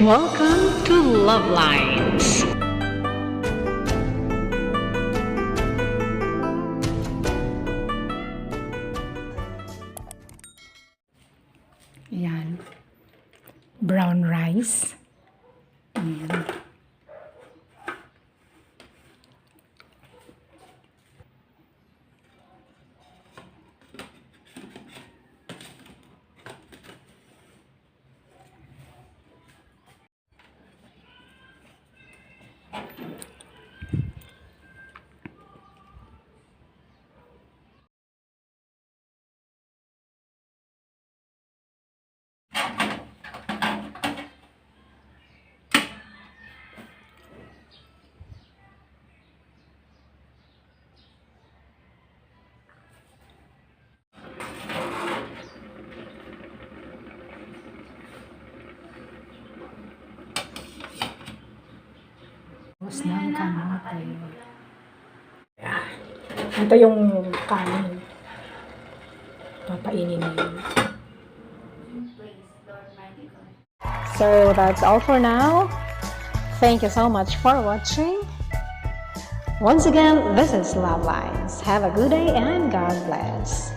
Welcome to LuvLiNes. Ayan. Brown rice. Ayan. Tapos ng kamote. Ayan. Ito yung kanin. Papainin na yun. So that's all for now. Thank you so much for watching. Once again, this is LuvLiNes. Have a good day and God bless.